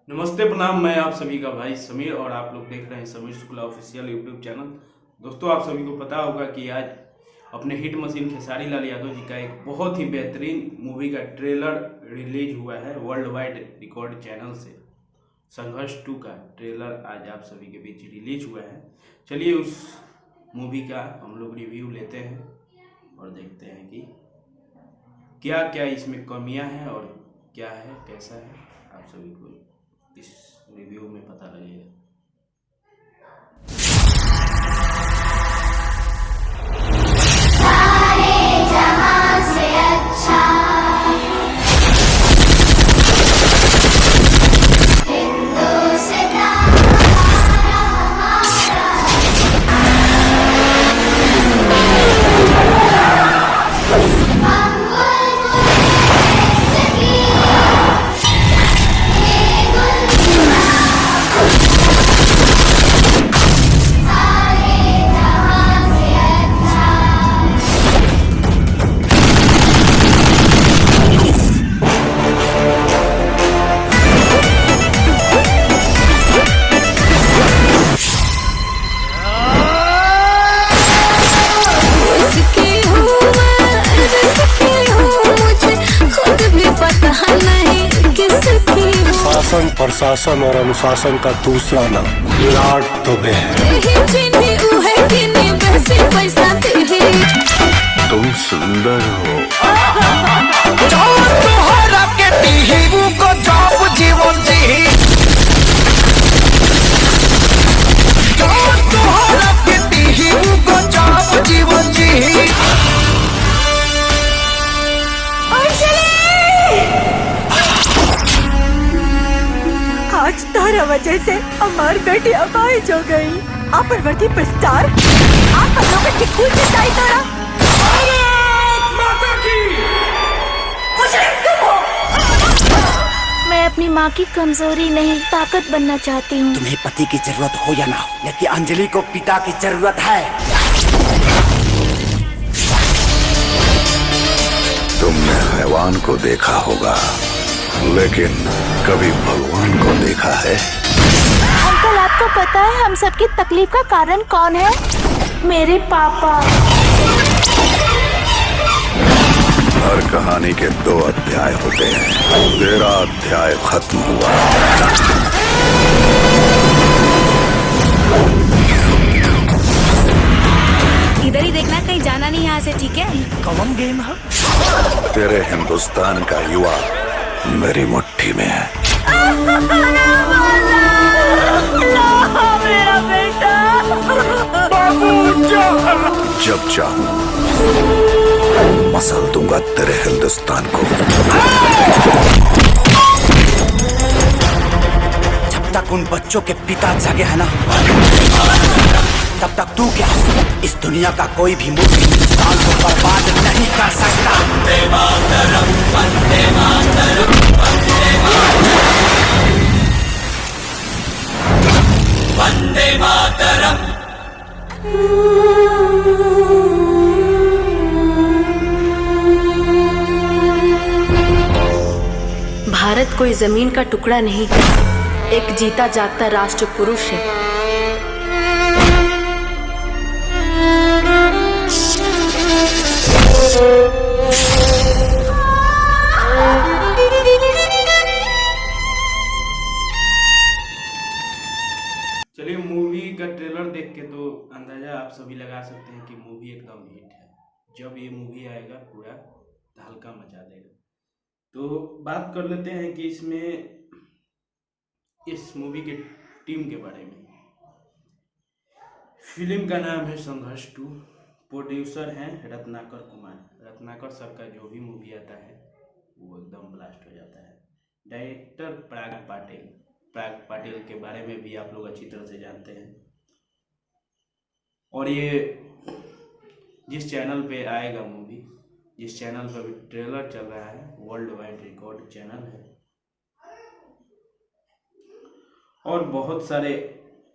नमस्ते प्रणाम। मैं आप सभी का भाई समीर और आप लोग देख रहे हैं Sameer Shukla official YouTube channel. दोस्तों, आप सभी को पता होगा कि आज अपने हिट मशीन खेसारी लाल यादव जी का एक बहुत ही बेहतरीन मूवी का ट्रेलर रिलीज हुआ है वर्ल्ड वाइड रिकॉर्ड चैनल से। संघर्ष 2 का ट्रेलर आज आप सभी के बीच रिलीज हुआ है। चलिए उस मूवी का हम लोग रिव्यू लेते हैं और देखते हैं कि क्या क्या इसमें कमियां हैं और क्या है, कैसा है, आप सभी को इस रिव्यू में पता लगेगा। सारे जहां से अच्छा हिंदुस्तान शासन, प्रशासन और अनुशासन का दूसरा नाम विराट दुबे है। तुम सुंदर हो। जीवन जी आज तारा वजह से हमार बेटी अपाहिज हो गई। अपरवर्ती प्रस्तार आप लोगों की कुल से चाहिए तारा। मैं अपनी माँ की कमजोरी नहीं ताकत बनना चाहती हूँ। तुम्हें पति की जरूरत हो या ना हो, लेकिन अंजलि को पिता की जरूरत है। तुमने हैवान को देखा होगा, लेकिन कभी भगवान को देखा है? अंकल, आपको पता है हम सबकी तकलीफ का कारण कौन है? मेरे पापा। हर कहानी के 2 अध्याय होते हैं। तेरा अध्याय खत्म हुआ। इधर ही देखना, कहीं जाना नहीं यहाँ से, ठीक है? कौन गेम है? तेरे हिंदुस्तान का युवा मेरी मुट्ठी में है। मेरा बेटा जब चाहूं मसल दूंगा तेरे हिंदुस्तान को। जब तक उन बच्चों के पिता जगे है ना, तब तक तू क्या, इस दुनिया का कोई भी मुल्क हिंदुस्तान को बर्बाद नहीं कर सकता। वंदे मातरम, वंदे मातरम, वंदे मातरम, वंदे मातरम। भारत कोई जमीन का टुकड़ा नहीं, एक जीता जागता राष्ट्र पुरुष है। चलिए, मूवी का ट्रेलर देख के तो अंदाजा आप सभी लगा सकते हैं कि मूवी एकदम हिट है। जब ये मूवी आएगा पूरा तहलका मचा देगा। तो बात कर लेते हैं कि इसमें इस मूवी की टीम के बारे में। फिल्म का नाम है संघर्ष 2। प्रोड्यूसर हैं रत्नाकर कुमार। रत्नाकर सर का जो भी मूवी आता है वो एकदम ब्लास्ट हो जाता है। डायरेक्टर पराग पाटिल। पराग पाटिल के बारे में भी आप लोग अच्छी तरह से जानते हैं। और ये जिस चैनल पे आएगा मूवी, जिस चैनल पर भी ट्रेलर चल रहा है, वर्ल्ड वाइड रिकॉर्ड चैनल है। और बहुत सारे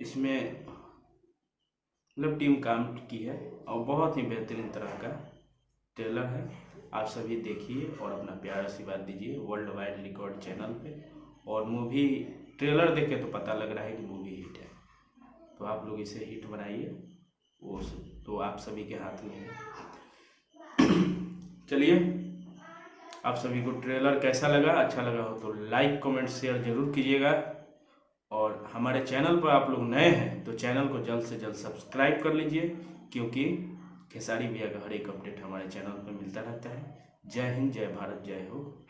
इसमें मतलब टीम काम की है और बहुत ही बेहतरीन तरह का ट्रेलर है। आप सभी देखिए और अपना प्यार आशीर्वाद दीजिए वर्ल्ड वाइड रिकॉर्ड चैनल पे। और मूवी ट्रेलर देख के तो पता लग रहा है कि मूवी हिट है। तो आप लोग इसे हिट बनाइए, वो तो आप सभी के हाथ में है। चलिए, आप सभी को ट्रेलर कैसा लगा, अच्छा लगा हो तो लाइक कमेंट शेयर जरूर कीजिएगा। और हमारे चैनल पर आप लोग नए हैं तो चैनल को जल्द से जल्द सब्सक्राइब कर लीजिए, क्योंकि खेसारी भैया का हर एक अपडेट हमारे चैनल पर मिलता रहता है। जय हिंद, जय भारत, जय हो।